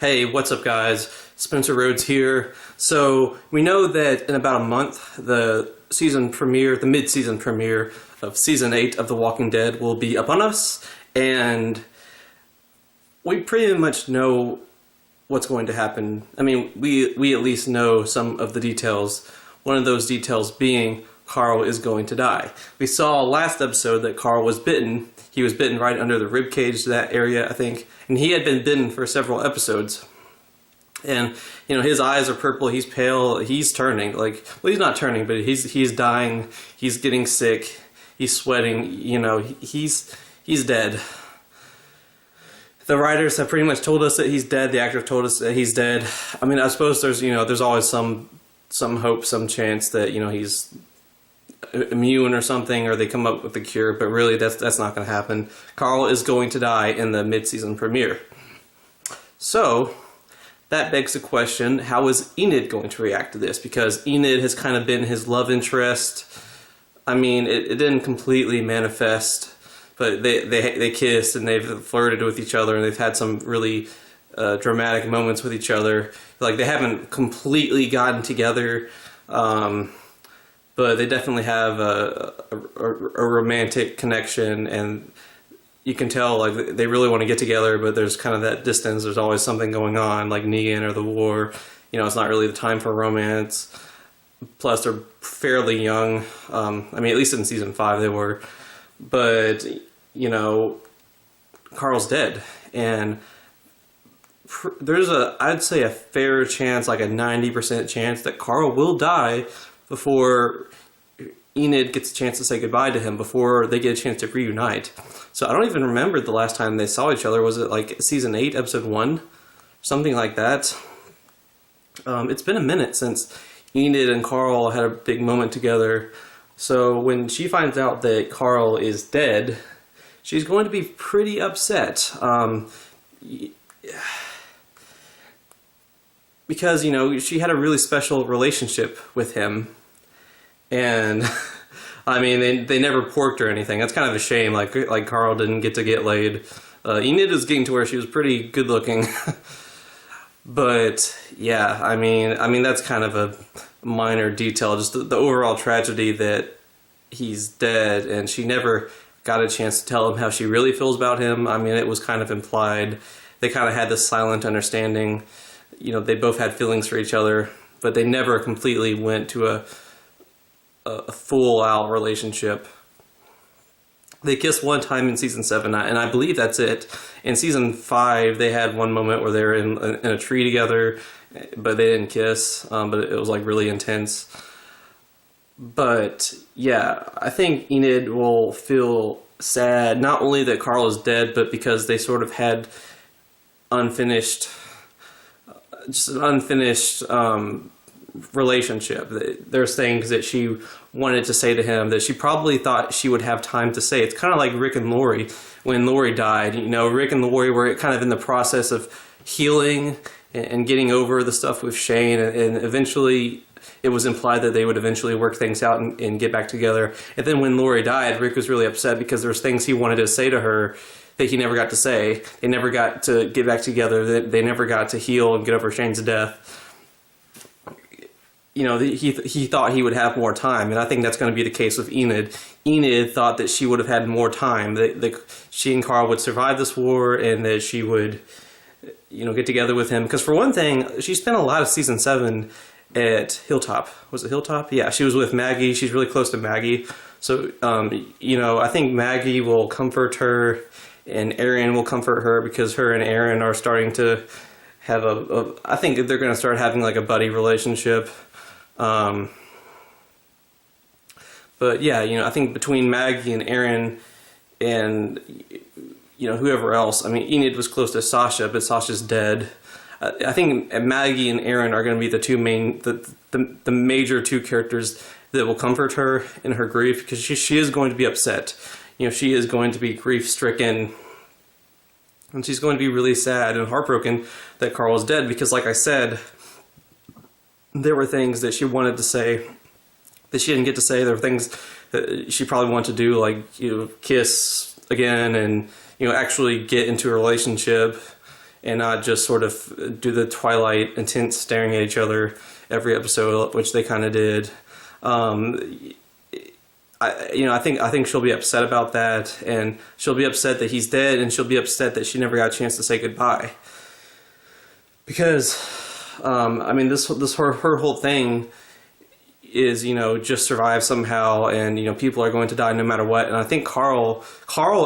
Hey, what's up guys? Spencer Rhodes here. So we know that in about a month, the mid-season premiere of Season 8 of The Walking Dead will be upon us, and we pretty much know what's going to happen. I mean, we at least know some of the details. One of those details being Carl is going to die. We saw last episode that Carl was bitten. He was bitten right under the rib cage, that area, I think. And he had been bitten for several episodes. And, you know, his eyes are purple, he's pale, he's turning. Like, well, he's not turning, but he's dying, he's getting sick, he's sweating, you know, he's dead. The writers have pretty much told us that he's dead, the actor told us that he's dead. I mean, I suppose there's always some hope, some chance that, you know, he's immune or something, or they come up with a cure, but really that's not going to happen. Carl is going to die in the mid-season premiere. So that begs the question, how is Enid going to react to this? Because Enid has kind of been his love interest. I mean, it didn't completely manifest, but they kissed and they've flirted with each other and they've had some really dramatic moments with each other. Like, they haven't completely gotten together, but they definitely have a romantic connection, and you can tell, like, they really want to get together, but there's kind of that distance. There's always something going on, like Negan or the war. You know, it's not really the time for romance. Plus, they're fairly young. I mean, at least in season 5 they were. But, you know, Carl's dead, and there's I'd say a fair chance, like a 90% chance, that Carl will die before Enid gets a chance to say goodbye to him, before they get a chance to reunite. So I don't even remember the last time they saw each other. Was it like season 8, episode 1? Something like that. It's been a minute since Enid and Carl had a big moment together. So when she finds out that Carl is dead, she's going to be pretty upset. Because, you know, she had a really special relationship with him. And, I mean, they never porked or anything. That's kind of a shame. Like Carl didn't get to get laid. Enid was getting to where she was pretty good looking. But, yeah, I mean, that's kind of a minor detail. Just the overall tragedy that he's dead, and she never got a chance to tell him how she really feels about him. I mean, it was kind of implied. They kind of had this silent understanding. You know, they both had feelings for each other, but they never completely went to a full-out relationship. They kissed one time in season 7, and I believe that's it. In season 5, they had one moment where they were in a tree together, but they didn't kiss, but it was like really intense. But yeah, I think Enid will feel sad, not only that Carl is dead, but because they sort of had an unfinished relationship. There's things that she wanted to say to him that she probably thought she would have time to say. It's kind of like Rick and Lori. When Lori died, you know, Rick and Lori were kind of in the process of healing and getting over the stuff with Shane, and eventually it was implied that they would eventually work things out and get back together. And then when Lori died, Rick was really upset because there was things he wanted to say to her that he never got to say. They never got to get back together. They never got to heal and get over Shane's death. You know, he thought he would have more time, and I think that's going to be the case with Enid. Enid thought that she would have had more time, that she and Carl would survive this war, and that she would, you know, get together with him. Because for one thing, she spent a lot of season 7 at Hilltop. Was it Hilltop? Yeah, she was with Maggie. She's really close to Maggie. So, you know, I think Maggie will comfort her, and Aaron will comfort her, because her and Aaron are starting to have I think they're going to start having like a buddy relationship. But yeah, you know, I think between Maggie and Aaron and, you know, whoever else, I mean, Enid was close to Sasha, but Sasha's dead. I think Maggie and Aaron are going to be the two main, the major two characters that will comfort her in her grief, because she is going to be upset. You know, she is going to be grief-stricken, and she's going to be really sad and heartbroken that Carl is dead, because like I said, there were things that she wanted to say that she didn't get to say. There were things that she probably wanted to do, like, you know, kiss again and, you know, actually get into a relationship. and not just sort of do the Twilight intense staring at each other every episode, which they kind of did. I think she'll be upset about that, and she'll be upset that he's dead, and she'll be upset that she never got a chance to say goodbye. Because, this her whole thing is, just survive somehow, and, people are going to die no matter what. And I think Carl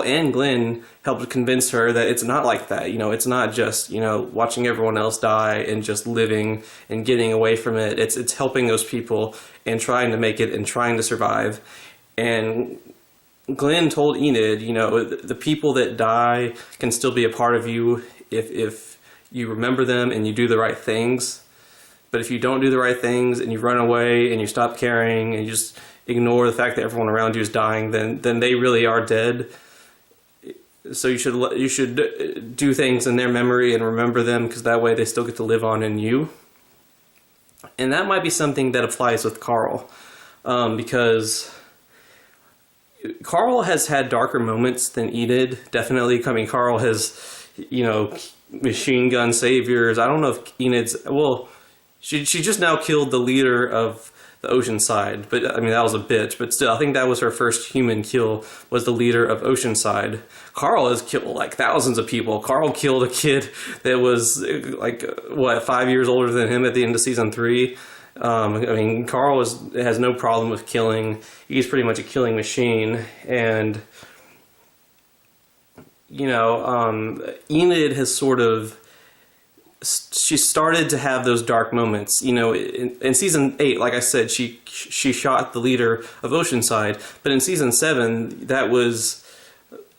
and Glenn helped convince her that it's not like that. It's not just, watching everyone else die and just living and getting away from it. It's helping those people and trying to make it and trying to survive. And Glenn told Enid, the people that die can still be a part of you if you remember them and you do the right things. But if you don't do the right things and you run away and you stop caring and you just ignore the fact that everyone around you is dying, then they really are dead. So you should do things in their memory and remember them, because that way they still get to live on in you. And that might be something that applies with Carl, because Carl has had darker moments than Enid, definitely. Carl has, machine gun saviors. I don't know if Enid's, she just now killed the leader of the Oceanside, but that was a bitch. But still, I think that was her first human kill, was the leader of Oceanside. Carl has killed thousands of people. Carl killed a kid that was 5 years older than him at the end of season 3. Carl has no problem with killing. He's pretty much a killing machine. And, Enid has sort of, she started to have those dark moments. In season 8, like I said, she shot the leader of Oceanside. But in season 7, that was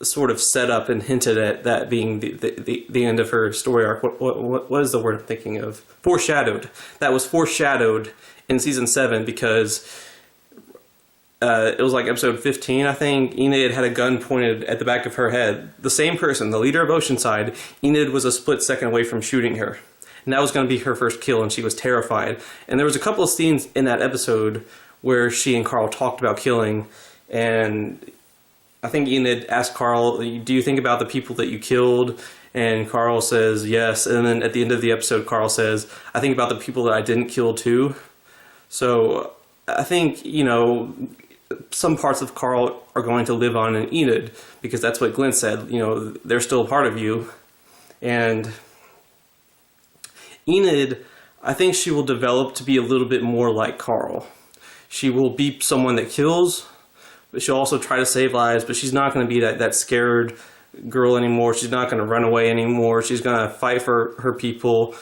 sort of set up and hinted at that being the end of her story arc. What is the word I'm thinking of? Foreshadowed. That was foreshadowed in season 7, because it was episode 15, I think. Enid had a gun pointed at the back of her head. The same person, the leader of Oceanside, Enid was a split second away from shooting her. And that was going to be her first kill, and she was terrified. And there was a couple of scenes in that episode where she and Carl talked about killing, and I think Enid asked Carl, do you think about the people that you killed? And Carl says yes. And then at the end of the episode, Carl says, I think about the people that I didn't kill too. So I think, some parts of Carl are going to live on in Enid, because that's what Glenn said, they're still a part of you. And Enid, I think she will develop to be a little bit more like Carl. She will be someone that kills, but she'll also try to save lives, but she's not going to be that scared girl anymore. She's not going to run away anymore. She's going to fight for her people.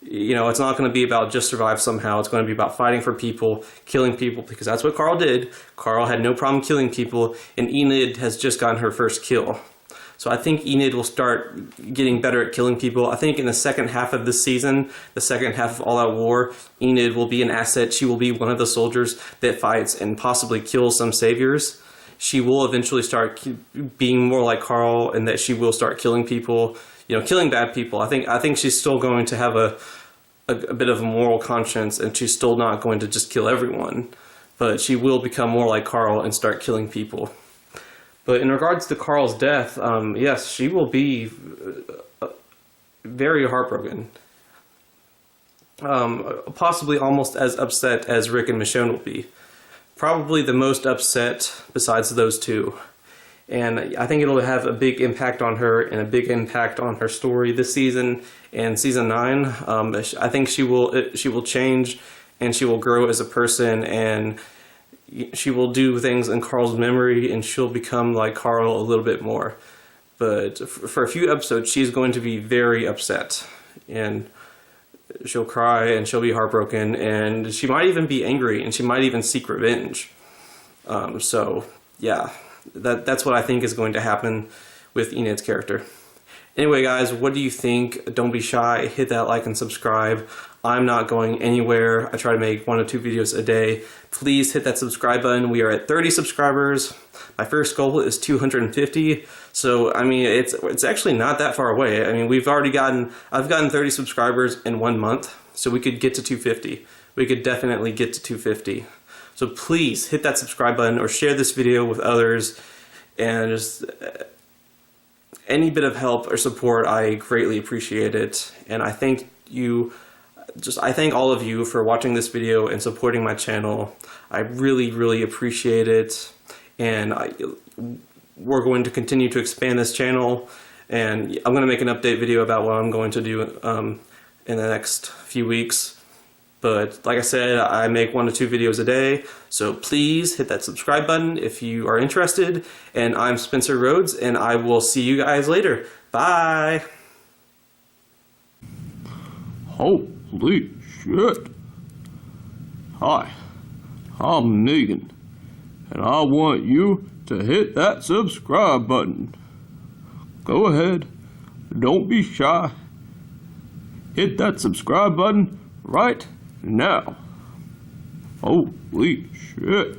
It's not going to be about just survive somehow. It's going to be about fighting for people, killing people, because that's what Carl did. Carl had no problem killing people, and Enid has just gotten her first kill. So I think Enid will start getting better at killing people. I think in the second half of this season, the second half of All Out War, Enid will be an asset. She will be one of the soldiers that fights and possibly kills some saviors. She will eventually start being more like Carl, and that she will start killing people, killing bad people. I think she's still going to have a bit of a moral conscience, and she's still not going to just kill everyone. But she will become more like Carl and start killing people. But in regards to Carl's death, yes, she will be very heartbroken. Possibly almost as upset as Rick and Michonne will be. Probably the most upset besides those two. And I think it'll have a big impact on her and a big impact on her story this season and season 9. I think she will change, and she will grow as a person, and she will do things in Carl's memory, and she'll become like Carl a little bit more. But for a few episodes, she's going to be very upset, and she'll cry, and she'll be heartbroken, and she might even be angry, and she might even seek revenge. So yeah, that's what I think is going to happen with Enid's character. Anyway, guys, what do you think? Don't be shy. Hit that like and subscribe. I'm not going anywhere. I try to make 1 or 2 videos a day. Please hit that subscribe button. We are at 30 subscribers. My first goal is 250. So, it's actually not that far away. I've gotten 30 subscribers in 1 month. So we could get to 250. We could definitely get to 250. So please hit that subscribe button or share this video with others. And just any bit of help or support, I greatly appreciate it. And I thank all of you for watching this video and supporting my channel. I really, really appreciate it. And we're going to continue to expand this channel. And I'm going to make an update video about what I'm going to do in the next few weeks. But like I said, I make 1 to 2 videos a day, so please hit that subscribe button if you are interested. And I'm Spencer Rhodes, and I will see you guys later. Bye! Holy shit! Hi, I'm Negan, and I want you to hit that subscribe button. Go ahead, don't be shy. Hit that subscribe button right now. Holy shit.